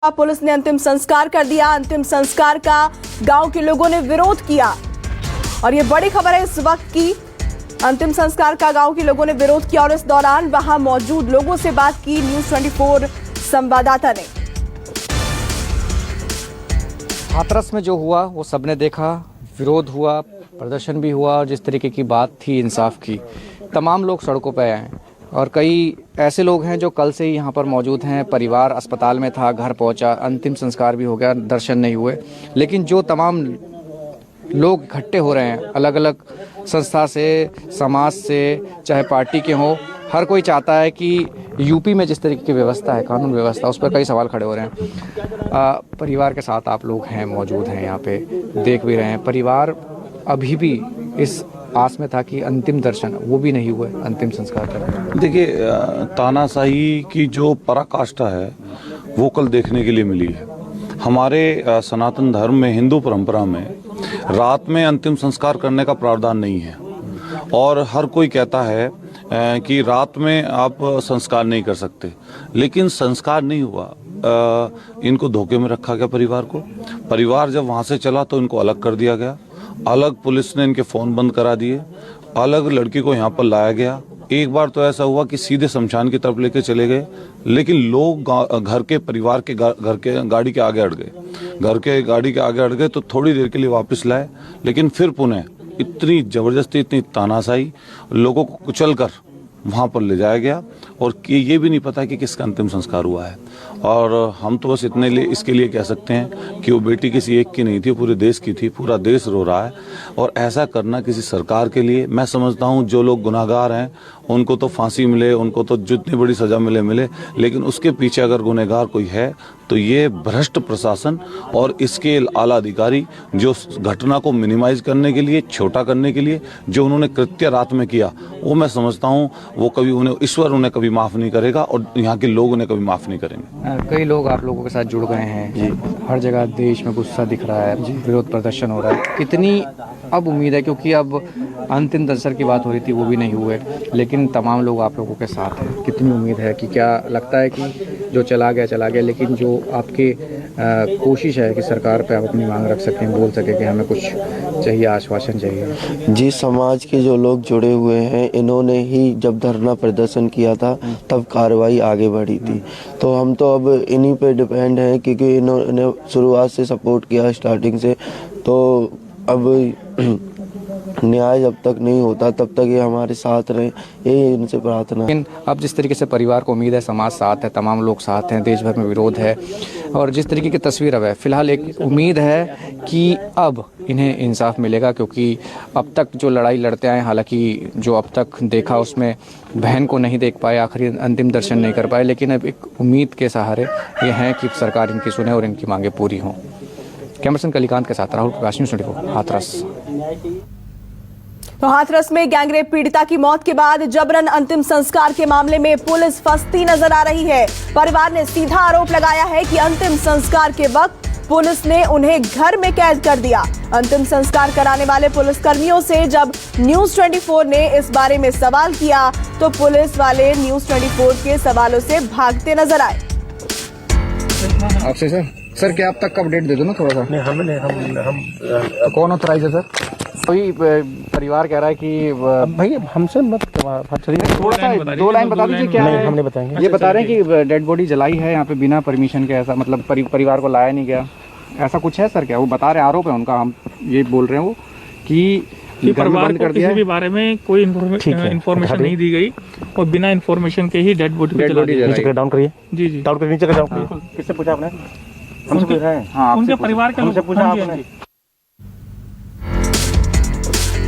Police ने अंतिम संस्कार कर दिया। अंतिम संस्कार का गांव के लोगों ने विरोध किया और ये बड़ी खबर है इस वक्त की। अंतिम संस्कार का गांव के लोगों ने विरोध किया और इस दौरान वहां मौजूद लोगों से बात की न्यूज़ 24 संवाददाता ने। हाथरस में जो हुआ वो सबने देखा, विरोध हुआ, प्रदर्शन भी हुआ और जिस तरीके की बात थी इंसाफ की, तमाम लोग सड़कों पर आए और कई ऐसे लोग हैं जो कल से ही यहाँ पर मौजूद हैं। परिवार अस्पताल में था, घर पहुँचा, अंतिम संस्कार भी हो गया, दर्शन नहीं हुए, लेकिन जो तमाम लोग इकट्ठे हो रहे हैं अलग अलग संस्था से, समाज से, चाहे पार्टी के हों, हर कोई चाहता है कि यूपी में जिस तरीके की व्यवस्था है, कानून व्यवस्था, उस पर कई सवाल खड़े हो रहे हैं। परिवार के साथ आप लोग हैं, मौजूद हैं, यहाँ पे देख भी रहे हैं। परिवार अभी भी इस आस में था कि अंतिम दर्शन वो भी नहीं हुए, अंतिम संस्कार कर। देखिए, तानाशाही की जो पराकाष्ठा है वो कल देखने के लिए मिली है। हमारे सनातन धर्म में, हिंदू परंपरा में रात में अंतिम संस्कार करने का प्रावधान नहीं है और हर कोई कहता है कि रात में आप संस्कार नहीं कर सकते, लेकिन संस्कार नहीं हुआ। इनको धोखे में रखा गया परिवार को। परिवार जब वहाँ से चला तो इनको अलग कर दिया गया, अलग पुलिस ने इनके फ़ोन बंद करा दिए, अलग लड़की को यहाँ पर लाया गया। एक बार तो ऐसा हुआ कि सीधे शमशान की तरफ लेके चले गए, लेकिन लोग घर के परिवार के घर के गाड़ी के आगे अड़ गए, घर के गाड़ी के आगे अड़ गए तो थोड़ी देर के लिए वापस लाए, लेकिन फिर पुनः इतनी ज़बरदस्ती, इतनी तानाशाही, लोगों को कुचल कर वहाँ पर ले जाया गया और कि ये भी नहीं पता कि किसका अंतिम संस्कार हुआ है। और हम तो बस इतने लिए इसके लिए कह सकते हैं कि वो बेटी किसी एक की नहीं थी, पूरे देश की थी, पूरा देश रो रहा है। और ऐसा करना किसी सरकार के लिए, मैं समझता हूँ जो लोग गुनाहगार हैं उनको तो फांसी मिले, उनको तो जितनी बड़ी सज़ा मिले, लेकिन उसके पीछे अगर गुनहगार कोई है तो ये भ्रष्ट प्रशासन और इसके आला अधिकारी जो घटना को मिनिमाइज करने के लिए, छोटा करने के लिए जो उन्होंने कृत्य रात में किया, वो मैं समझता हूँ वो कभी ईश्वर उन्हें कभी माफ़ नहीं करेगा और यहाँ के लोग उन्हें कभी माफ़ नहीं करेंगे। कई लोग आप लोगों के साथ जुड़ गए हैं, हर जगह देश में गुस्सा दिख रहा है, विरोध प्रदर्शन हो रहा है। कितनी अब उम्मीद है, क्योंकि अब अंतिम दर्शन की बात हो रही थी वो भी नहीं हुए, लेकिन तमाम लोग आप लोगों के साथ हैं, कितनी उम्मीद है कि क्या लगता है कि जो चला गया, लेकिन जो आपके कोशिश है कि सरकार पे आप अपनी मांग रख सकें, बोल सकें कि हमें कुछ चाहिए, आश्वासन चाहिए? जी, समाज के जो लोग जुड़े हुए हैं इन्होंने ही जब धरना प्रदर्शन किया था तब कार्रवाई आगे बढ़ी थी, तो हम तो अब इन्हीं पे डिपेंड हैं क्योंकि इन्होंने शुरुआत से सपोर्ट किया, स्टार्टिंग से। तो अब न्याय जब तक नहीं होता तब तक ये हमारे साथ रहे, यही इनसे प्रार्थना है। लेकिन अब जिस तरीके से परिवार को उम्मीद है, समाज साथ है, तमाम लोग साथ हैं, देश भर में विरोध है और जिस तरीके की तस्वीर अब है, फिलहाल एक उम्मीद है कि अब इन्हें इंसाफ मिलेगा, क्योंकि अब तक जो लड़ाई लड़ते आए, हालांकि जो अब तक देखा उसमें बहन को नहीं देख पाए, आखिरी अंतिम दर्शन नहीं कर पाए, लेकिन अब एक उम्मीद के सहारे ये हैं कि सरकार इनकी सुने और इनकी मांगें पूरी हों। कैमरामैन कलिकांत के साथ राहुल प्रकाश, न्यूज़ 24 हाथरस। तो हाथरस में गैंगरेप पीड़िता की मौत के बाद जबरन अंतिम संस्कार के मामले में पुलिस फंसती नजर आ रही है। परिवार ने सीधा आरोप लगाया है कि अंतिम संस्कार के वक्त पुलिस ने उन्हें घर में कैद कर दिया। अंतिम संस्कार कराने वाले पुलिसकर्मियों से जब न्यूज़ 24 ने इस बारे में सवाल किया तो पुलिस वाले न्यूज़ 24 के सवालों से भागते नजर आए। आपसे सर क्या आप तक का अपडेट दे दो ना थोड़ा सा। नहीं, हम कौन ऑथराइज है सर? कोई परिवार कह रहा है कि भाई हमसे मत थोड़ा सा 2 लाइन बता दीजिए क्या है। हम नहीं बताएंगे। ये बता रहे हैं कि डेड बॉडी जलाई है यहाँ पे बिना परमिशन के, ऐसा मतलब परिवार को लाया नहीं गया, ऐसा कुछ है सर? क्या वो बता रहे हैं, आरोप है उनका, हम ये बोल रहे हैं वो कि परिवार को किसी भी बारे में कोई इन्फॉर्मेशन नहीं दी गई और बिना इन्फॉर्मेशन के ही डेड बॉडी डाउन करिए। जी, डाउन करिए, नीचे डाउन करिए। किससे पूछा आपने? हमसे पूछ रहे हैं। हाँ, उनके परिवार के लोगों से पूछा आपने?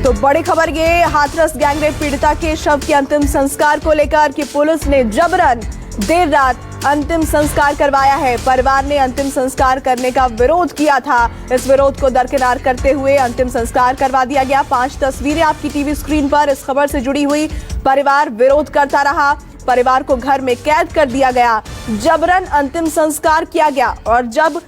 तो बड़ी खबर ये हाथरस गैंगरेप पीड़िता के शव के अंतिम संस्कार को लेकर कि पुलिस ने जबरन देर रात अंतिम संस्कार करवाया है। परिवार ने अंतिम संस्कार करने का विरोध किया था, इस विरोध को दरकिनार करते हुए अंतिम संस्कार करवा दिया गया। 5 तस्वीरें आपकी टीवी स्क्रीन पर इस खबर से जुड़ी हुई। परिवार विरोध करता रहा, परिवार को घर में कैद कर दिया गया, जबरन अंतिम संस्कार किया गया और जब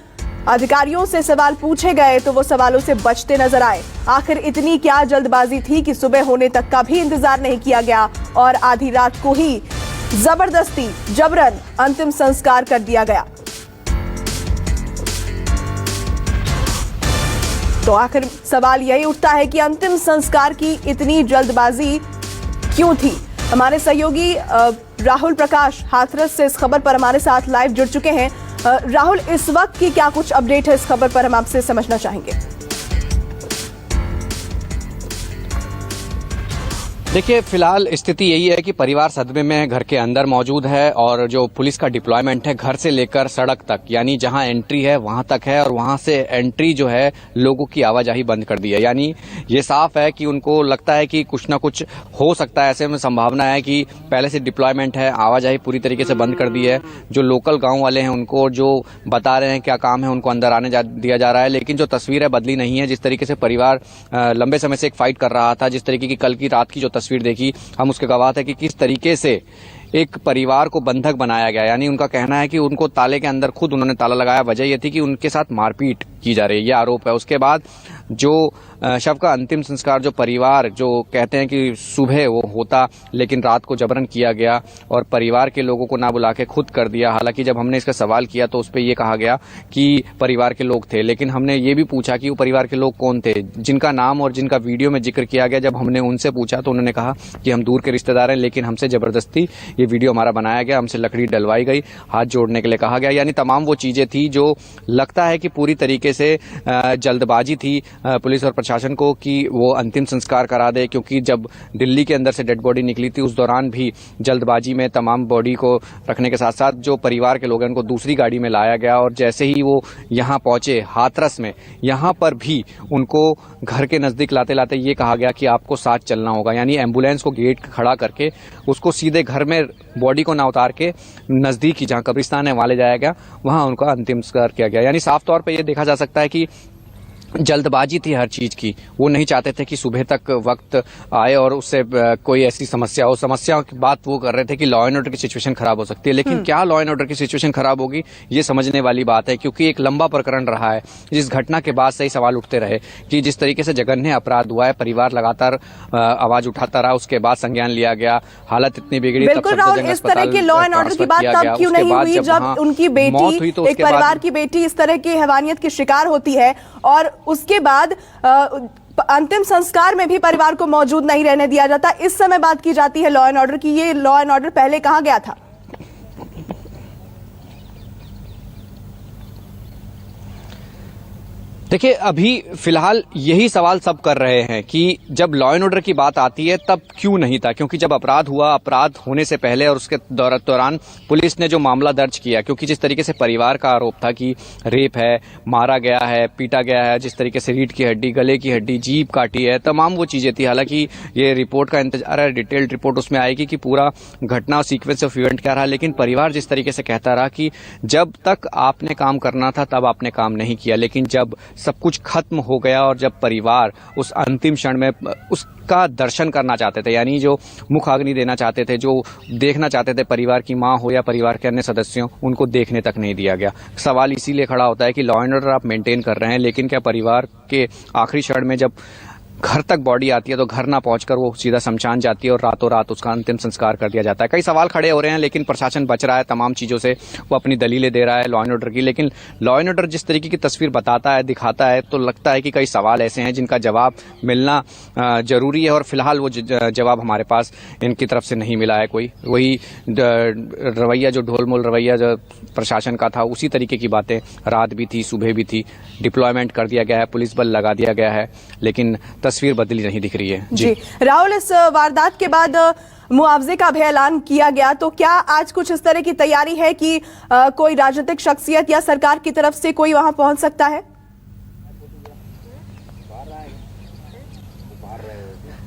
अधिकारियों से सवाल पूछे गए तो वो सवालों से बचते नजर आए। आखिर इतनी क्या जल्दबाजी थी कि सुबह होने तक का भी इंतजार नहीं किया गया और आधी रात को ही जबरदस्ती जबरन अंतिम संस्कार कर दिया गया। तो आखिर सवाल यही उठता है कि अंतिम संस्कार की इतनी जल्दबाजी क्यों थी। हमारे सहयोगी राहुल प्रकाश हाथरस से इस खबर पर हमारे साथ लाइव जुड़ चुके हैं। राहुल, इस वक्त की क्या कुछ अपडेट है इस खबर पर, हम आपसे समझना चाहेंगे। देखिए, फिलहाल स्थिति यही है कि परिवार सदमे में है, घर के अंदर मौजूद है और जो पुलिस का डिप्लॉयमेंट है घर से लेकर सड़क तक, यानी जहां एंट्री है वहां तक है और वहां से एंट्री जो है लोगों की आवाजाही बंद कर दी है। यानी ये साफ है कि उनको लगता है कि कुछ ना कुछ हो सकता है। ऐसे में संभावना है कि पहले से डिप्लॉयमेंट है, आवाजाही पूरी तरीके से बंद कर दी है। जो लोकल गाँव वाले हैं उनको जो बता रहे हैं क्या काम है उनको अंदर आने दिया जा रहा है, लेकिन जो तस्वीर है बदली नहीं है। जिस तरीके से परिवार लंबे समय से एक फाइट कर रहा था, जिस तरीके की कल की रात की जो तस्वीर देखी, हम उसके गवाह थे कि किस तरीके से एक परिवार को बंधक बनाया गया। यानी उनका कहना है कि उनको ताले के अंदर खुद उन्होंने ताला लगाया। वजह यह थी कि उनके साथ मारपीट की जा रही है, यह आरोप है। उसके बाद जो शव का अंतिम संस्कार जो परिवार जो कहते हैं कि सुबह वो होता, लेकिन रात को जबरन किया गया और परिवार के लोगों को ना बुला के खुद कर दिया। हालांकि जब हमने इसका सवाल किया तो उस पर यह कहा गया कि परिवार के लोग थे, लेकिन हमने ये भी पूछा कि वो परिवार के लोग कौन थे, जिनका नाम और जिनका वीडियो में जिक्र किया गया। जब हमने उनसे पूछा तो उन्होंने कहा कि हम दूर के रिश्तेदार हैं, लेकिन हमसे जबरदस्ती ये वीडियो हमारा बनाया गया, हमसे लकड़ी डलवाई गई, हाथ जोड़ने के लिए कहा गया। यानी तमाम वो चीजें थी जो लगता है कि पूरी तरीके से जल्दबाजी थी पुलिस और प्रशासन को कि वो अंतिम संस्कार करा दे, क्योंकि जब दिल्ली के अंदर से डेड बॉडी निकली थी उस दौरान भी जल्दबाजी में तमाम बॉडी को रखने के साथ साथ जो परिवार के लोग हैं उनको दूसरी गाड़ी में लाया गया और जैसे ही वो यहाँ पहुंचे हाथरस में, यहाँ पर भी उनको घर के नजदीक लाते लाते ये कहा गया कि आपको साथ चलना होगा। यानी एम्बुलेंस को गेट खड़ा करके उसको सीधे घर में बॉडी को ना उतार के नजदीक ही जहाँ कब्रिस्तान है वहां ले जाया गया, वहां उनका अंतिम संस्कार किया गया। यानी साफ तौर पर यह देखा जा सकता है कि जल्दबाजी थी हर चीज की। वो नहीं चाहते थे कि सुबह तक वक्त आए और उससे कोई ऐसी समस्या हो। समस्या की बात वो कर रहे थे कि लॉ एंड ऑर्डर की सिचुएशन खराब हो सकती है, लेकिन क्या लॉ एंड ऑर्डर की सिचुएशन खराब होगी ये समझने वाली बात है, क्योंकि एक लंबा प्रकरण रहा है। जिस घटना के बाद से ही सवाल उठते रहे कि जिस तरीके से जघन्य अपराध हुआ है, परिवार लगातार आवाज उठाता रहा, उसके बाद संज्ञान लिया गया, हालत इतनी बिगड़ी। बिल्कुल राहुल, इस तरह की लॉ एंड ऑर्डर की बात तब क्यों नहीं हुई जब उनकी बेटी, एक परिवार की बेटी इस तरह की हैवानियत की शिकार होती है और उसके बाद अंतिम संस्कार में भी परिवार को मौजूद नहीं रहने दिया जाता। इस समय बात की जाती है लॉ एंड ऑर्डर की। ये लॉ एंड ऑर्डर पहले कहां गया था? देखिए, अभी फिलहाल यही सवाल सब कर रहे हैं कि जब लॉ एंड ऑर्डर की बात आती है तब क्यों नहीं था, क्योंकि जब अपराध हुआ, अपराध होने से पहले और उसके दौरान पुलिस ने जो मामला दर्ज किया, क्योंकि जिस तरीके से परिवार का आरोप था कि रेप है, मारा गया है, पीटा गया है, जिस तरीके से रीढ़ की हड्डी, गले की हड्डी, जीभ काटी है, तमाम वो चीजें थी। हालांकि ये रिपोर्ट का इंतजार है, डिटेल्ड रिपोर्ट उसमें आएगी कि पूरा घटना सीक्वेंस ऑफ इवेंट क्या रहा, लेकिन परिवार जिस तरीके से कहता रहा कि जब तक आपने काम करना था तब आपने काम नहीं किया, लेकिन जब सब कुछ खत्म हो गया और जब परिवार उस अंतिम क्षण में उसका दर्शन करना चाहते थे, यानी जो मुखाग्नि देना चाहते थे, जो देखना चाहते थे परिवार की मां हो या परिवार के अन्य सदस्यों, उनको देखने तक नहीं दिया गया। सवाल इसीलिए खड़ा होता है कि लॉ एंड ऑर्डर आप मेंटेन कर रहे हैं, लेकिन क्या परिवार के आखिरी क्षण में जब घर तक बॉडी आती है तो घर ना पहुंचकर वो सीधा शमशान जाती है और रातों रात उसका अंतिम संस्कार कर दिया जाता है। कई सवाल खड़े हो रहे हैं, लेकिन प्रशासन बच रहा है तमाम चीजों से, वो अपनी दलीलें दे रहा है लॉ एंड ऑर्डर की। लेकिन लॉ एंड ऑर्डर जिस तरीके की तस्वीर बताता है, दिखाता है, तो लगता है कि कई सवाल ऐसे हैं जिनका जवाब मिलना जरूरी है और फिलहाल वो जवाब हमारे पास इनकी तरफ से नहीं मिला है कोई। वही रवैया जो ढोलमोल रवैया जो प्रशासन का था, उसी तरीके की बातें रात भी थी, सुबह भी थी। डिप्लॉयमेंट कर दिया गया है, पुलिस बल लगा दिया गया है, लेकिन तस्वीर बदली नहीं दिख रही है। जी राहुल, इस वारदात के बाद मुआवजे का भी ऐलान किया गया, तो क्या आज कुछ इस तरह की तैयारी है कि कोई राजनीतिक शख्सियत या सरकार की तरफ से कोई वहां पहुंच सकता है?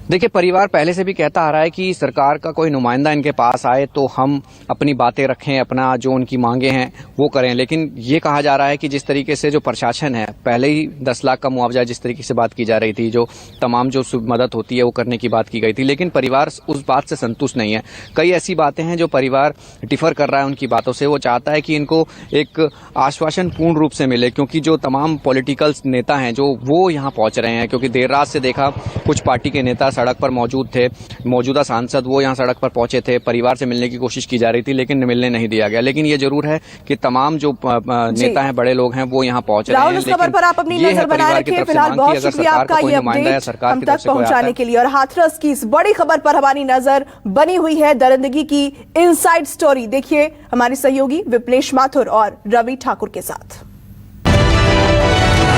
देखिए, परिवार पहले से भी कहता आ रहा है कि सरकार का कोई नुमाइंदा इनके पास आए तो हम अपनी बातें रखें, अपना जो उनकी मांगे हैं वो करें। लेकिन ये कहा जा रहा है कि जिस तरीके से जो प्रशासन है, पहले ही 10 लाख का मुआवजा जिस तरीके से बात की जा रही थी, जो तमाम जो मदद होती है वो करने की बात की गई थी, लेकिन परिवार उस बात से संतुष्ट नहीं है। कई ऐसी बातें हैं जो परिवार डिफर कर रहा है उनकी बातों से। वो चाहता है कि इनको एक आश्वासन पूर्ण रूप से मिले, क्योंकि जो तमाम पॉलिटिकल नेता हैं जो वो यहाँ पहुंच रहे हैं, क्योंकि देर रात से देखा कुछ पार्टी के नेता सड़क पर मौजूद थे, मौजूदा सांसद वो यहाँ सड़क पर पहुंचे थे, परिवार से मिलने की कोशिश की जा रही थी लेकिन मिलने नहीं दिया गया। लेकिन ये जरूर है कि तमाम जो नेता हैं, बड़े लोग हैं, वो यहाँ पहुंच रहे हैं। इस खबर पर आप अपनी नजर बनाए रखिए। फिलहाल बहुत शुक्रिया आपका ये अपडेट हम तक पहुंचाने के लिए। और हाथरस की इस बड़ी खबर पर हमारी नजर बनी हुई है। दरिंदगी की इनसाइड स्टोरी देखिए हमारे सहयोगी विप्लेश माथुर और रवि ठाकुर के साथ।